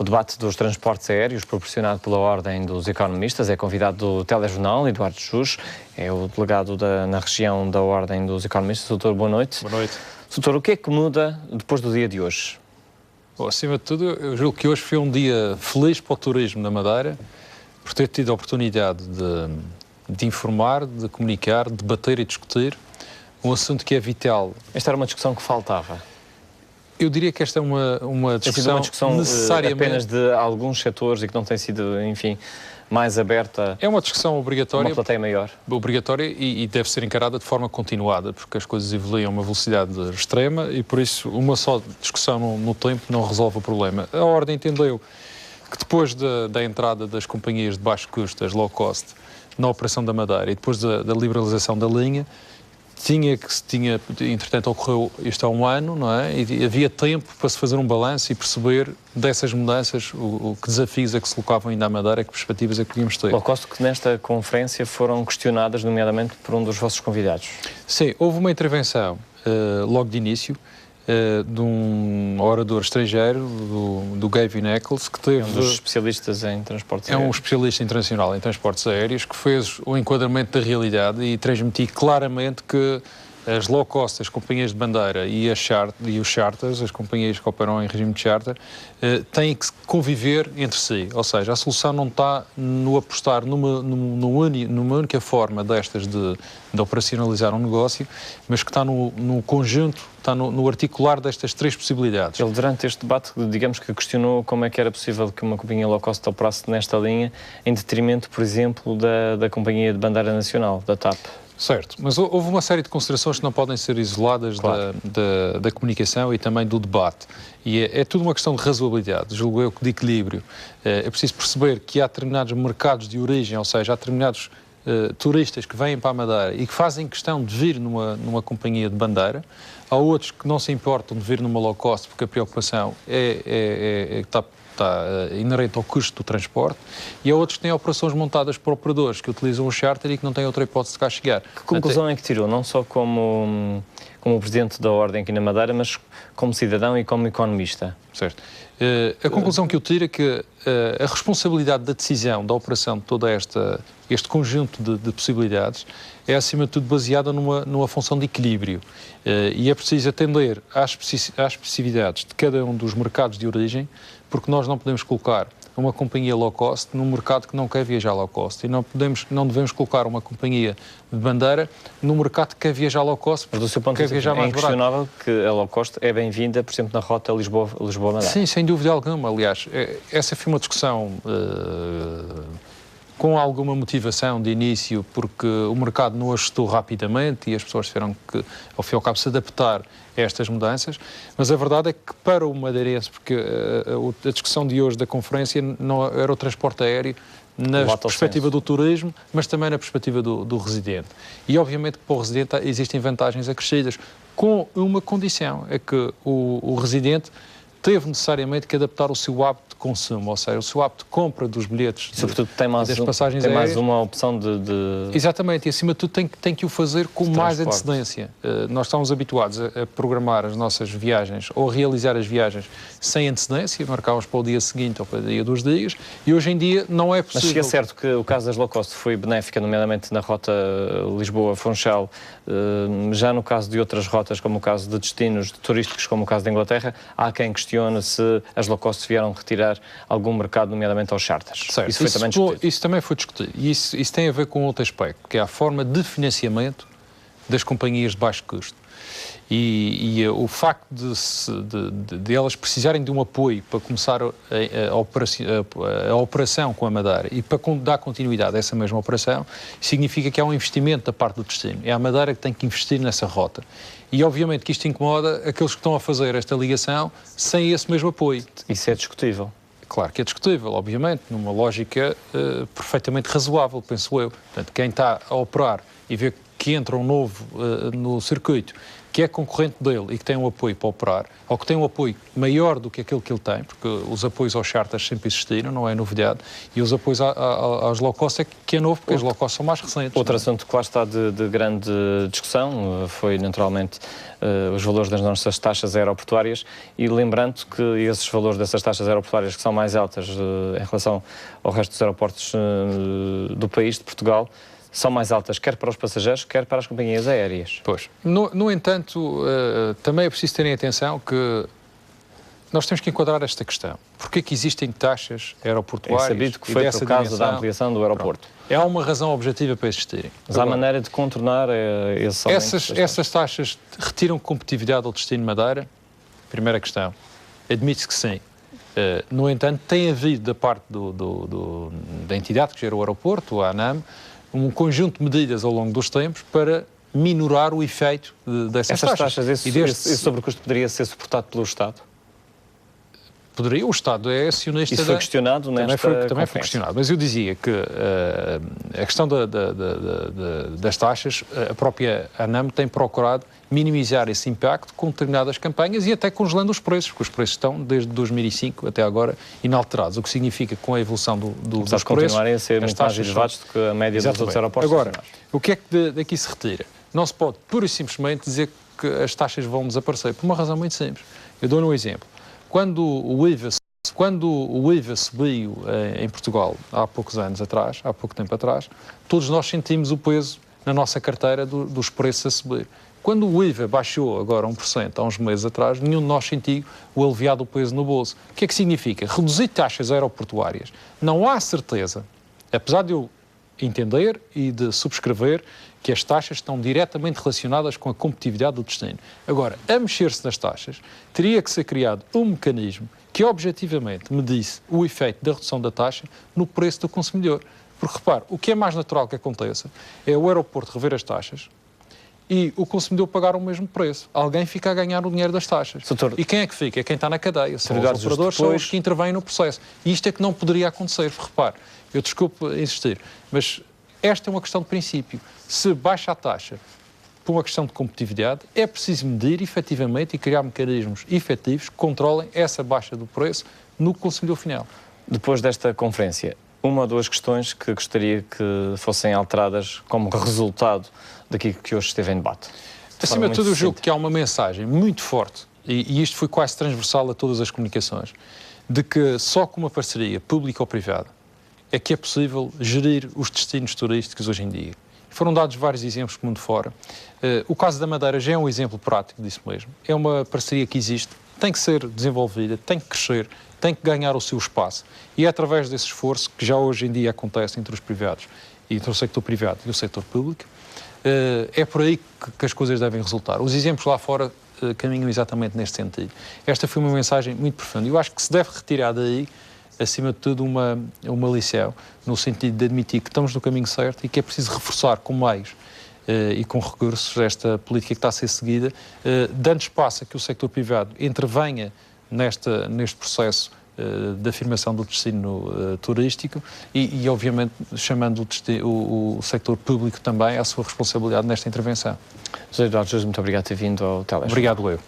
O debate dos transportes aéreos, proporcionado pela Ordem dos Economistas, é convidado do Telejornal, Eduardo Chus, é o delegado na região da Ordem dos Economistas. Doutor, boa noite. Boa noite. Doutor, o que é que muda depois do dia de hoje? Bom, acima de tudo, eu julgo que hoje foi um dia feliz para o turismo na Madeira, por ter tido a oportunidade de informar, de comunicar, de debater e discutir um assunto que é vital. Esta era uma discussão que faltava. Eu diria que esta é uma discussão necessariamente apenas de alguns setores e que não tem sido, enfim, mais aberta. É uma discussão obrigatória. Uma plateia maior. Obrigatória e deve ser encarada de forma continuada, porque as coisas evoluem a uma velocidade extrema e, por isso, uma só discussão no tempo não resolve o problema. A Ordem entendeu que depois da entrada das companhias de baixo custo, as low cost, na operação da Madeira e depois da liberalização da linha, entretanto ocorreu isto há um ano, não é? E havia tempo para se fazer um balanço e perceber dessas mudanças que desafios é que se colocavam ainda à Madeira, que perspectivas é que podíamos ter. Low cost que nesta conferência foram questionadas, nomeadamente por um dos vossos convidados. Sim, houve uma intervenção logo de início de um orador estrangeiro, do Gavin Eccles, que teve... É um dos especialistas em transportes aéreos. É um especialista internacional em transportes aéreos que fez o enquadramento da realidade e transmitiu claramente que as low cost, as companhias de bandeira e os charters, as companhias que operam em regime de charter, têm que conviver entre si. Ou seja, a solução não está no apostar numa única forma destas de operacionalizar um negócio, mas que está no conjunto, está no articular destas três possibilidades. Ele, durante este debate, digamos que questionou como é que era possível que uma companhia low cost operasse nesta linha, em detrimento, por exemplo, da companhia de bandeira nacional, da TAP. Certo, mas houve uma série de considerações que não podem ser isoladas, claro, da comunicação e também do debate. E é tudo uma questão de razoabilidade, julgo eu, de equilíbrio. É preciso perceber que há determinados mercados de origem, ou seja, há determinados turistas que vêm para a Madeira e que fazem questão de vir numa companhia de bandeira. Há outros que não se importam de vir numa low cost porque a preocupação está inerente ao custo do transporte, e há outros que têm operações montadas por operadores que utilizam o charter e que não têm outra hipótese de cá chegar. Que conclusão é que tirou, não só como Presidente da Ordem aqui na Madeira, mas como cidadão e como economista? Certo. A conclusão que eu tiro é que a responsabilidade da decisão, da operação de todo este conjunto de possibilidades é, acima de tudo, baseada numa função de equilíbrio. E é preciso atender às especificidades de cada um dos mercados de origem, porque nós não podemos colocar uma companhia low cost num mercado que não quer viajar low cost. E não devemos colocar uma companhia de bandeira num mercado que quer viajar low cost, porque do seu ponto de vista, é inquestionável que a low cost é bem-vinda, por exemplo, na rota Lisboa-Madeira. Sim, sem dúvida alguma. Aliás, essa foi uma discussão com alguma motivação de início, porque o mercado não ajustou rapidamente e as pessoas tiveram que, ao fim e ao cabo, se adaptar a estas mudanças, mas a verdade é que para o madeirense, porque a discussão de hoje da conferência não era o transporte aéreo na perspectiva do turismo, mas também na perspectiva do residente. E obviamente que para o residente existem vantagens acrescidas, com uma condição, é que o residente teve necessariamente que adaptar o seu hábito de consumo, ou seja, o seu hábito de compra dos bilhetes, sobretudo tem mais uma opção de... Exatamente, e acima de tudo tem que o fazer com mais antecedência. Nós estamos habituados a programar as nossas viagens ou a realizar as viagens sem antecedência, marcámos para o dia seguinte ou para o dia dos dias, e hoje em dia não é possível. Mas é certo que o caso das low cost foi benéfica, nomeadamente na rota Lisboa-Funchal, já no caso de outras rotas, como o caso de destinos turísticos, como o caso da Inglaterra, há quem questiona se as low cost vieram retirar algum mercado, nomeadamente aos charters. Certo. Isso foi também discutido. Isso também foi discutido. E isso tem a ver com outro aspecto, que é a forma de financiamento das companhias de baixo custo. E o facto de elas precisarem de um apoio para começar a operação com a Madeira e para dar continuidade a essa mesma operação, significa que há um investimento da parte do destino. É a Madeira que tem que investir nessa rota. E obviamente que isto incomoda aqueles que estão a fazer esta ligação sem esse mesmo apoio. Isso é discutível. Claro que é discutível, obviamente, numa lógica perfeitamente razoável, penso eu. Portanto, quem está a operar e vê que entra um novo no circuito, que é concorrente dele e que tem um apoio para operar, ou que tem um apoio maior do que aquele que ele tem, porque os apoios aos charters sempre existiram, não é novidade, e os apoios aos low cost é que é novo, porque os low cost são mais recentes. Outro assunto que lá está de grande discussão foi, naturalmente, os valores das nossas taxas aeroportuárias, e lembrando que esses valores dessas taxas aeroportuárias, que são mais altas em relação ao resto dos aeroportos do país, de Portugal, são mais altas quer para os passageiros, quer para as companhias aéreas. Pois. No entanto, também é preciso terem atenção que nós temos que enquadrar esta questão. Porquê que existem taxas aeroportuárias? É sabido que foi por causa da ampliação do aeroporto. Há uma razão objetiva para existirem. Mas há maneira de contornar esse aumento? Essas taxas retiram competitividade ao destino Madeira? Primeira questão. Admite-se que sim. No entanto, tem havido da parte da entidade que gera o aeroporto, a ANAM, um conjunto de medidas ao longo dos tempos para minorar o efeito dessas taxas. Esse sobrecusto poderia ser suportado pelo Estado? Poderia, o Estado é acionista... Isso foi questionado nesta Também foi questionado, mas eu dizia que a questão das taxas, a própria ANAM tem procurado minimizar esse impacto com determinadas campanhas e até congelando os preços, porque os preços estão desde 2005 até agora inalterados, o que significa que com a evolução dos preços... continuarem a ser muito mais elevados do que a média dos outros aeroportos. Agora, o que é que daqui se retira? Não se pode pura e simplesmente dizer que as taxas vão desaparecer, por uma razão muito simples. Eu dou-lhe um exemplo. Quando o IVA subiu em Portugal há poucos anos atrás, há pouco tempo atrás, todos nós sentimos o peso na nossa carteira dos preços a subir. Quando o IVA baixou agora 1% há uns meses atrás, nenhum de nós sentiu o aliviado peso no bolso. O que é que significa? Reduzir taxas aeroportuárias. Não há certeza, apesar de eu entender e de subscrever que as taxas estão diretamente relacionadas com a competitividade do destino. Agora, a mexer-se nas taxas, teria que ser criado um mecanismo que objetivamente medisse o efeito da redução da taxa no preço do consumidor. Porque, repare, o que é mais natural que aconteça é o aeroporto rever as taxas e o consumidor pagar o mesmo preço. Alguém fica a ganhar o dinheiro das taxas. Doutor, e quem é que fica? É quem está na cadeia. São os operadores, são os que intervêm no processo. E isto é que não poderia acontecer. Repare, eu desculpo insistir, mas esta é uma questão de princípio. Se baixa a taxa por uma questão de competitividade, é preciso medir efetivamente e criar mecanismos efetivos que controlem essa baixa do preço no consumidor final. Depois desta conferência, uma ou duas questões que gostaria que fossem alteradas como resultado daquilo que hoje esteve em debate. Acima de tudo, eu julgo que há uma mensagem muito forte, e isto foi quase transversal a todas as comunicações, de que só com uma parceria pública ou privada é que é possível gerir os destinos turísticos hoje em dia. Foram dados vários exemplos por mundo fora. O caso da Madeira já é um exemplo prático disso mesmo. É uma parceria que existe, tem que ser desenvolvida, tem que crescer, tem que ganhar o seu espaço. E é através desse esforço que já hoje em dia acontece entre os privados, entre o sector privado e o sector público, é por aí que as coisas devem resultar. Os exemplos lá fora caminham exatamente neste sentido. Esta foi uma mensagem muito profunda. Eu acho que se deve retirar daí, acima de tudo, uma lição, no sentido de admitir que estamos no caminho certo e que é preciso reforçar com meios e com recursos esta política que está a ser seguida, dando espaço a que o sector privado intervenha neste processo de afirmação do destino turístico e obviamente, chamando o sector público também à sua responsabilidade nesta intervenção. José Eduardo, muito obrigado por ter vindo ao Telejornal. Obrigado, eu.